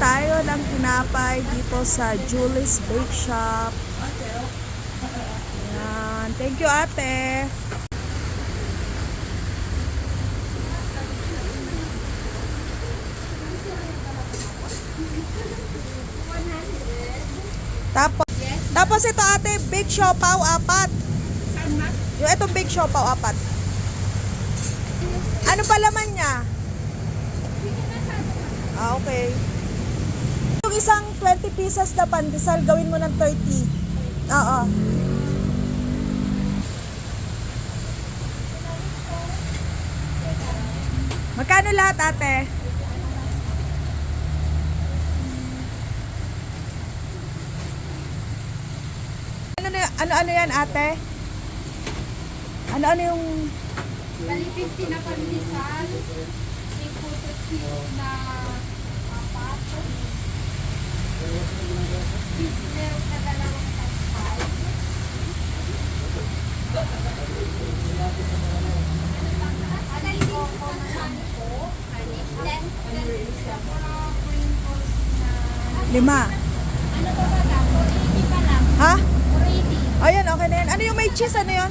tayo ng tinapay dito sa Julie's Bake Shop. Ayan. Thank you, ate. Tapos ito ate, bake siopaw, 4. Yung itong bake siopaw, 4. Ano pa laman niya? Okay. Yung isang 20 pieces na pandesal, gawin mo ng 30. Oo. Magkano lahat, ate? Ano yan, ate? Ano yung... Bali 50 na pandesal, 50 na apat, business na dalawang tampay. Adal ko ko na lang po, then sprinkles na... 5. Ano ba ba lang? 480 pa lang. Ha? 480. Ayan, okay na yan. Ano yung may cheese? Ano yun?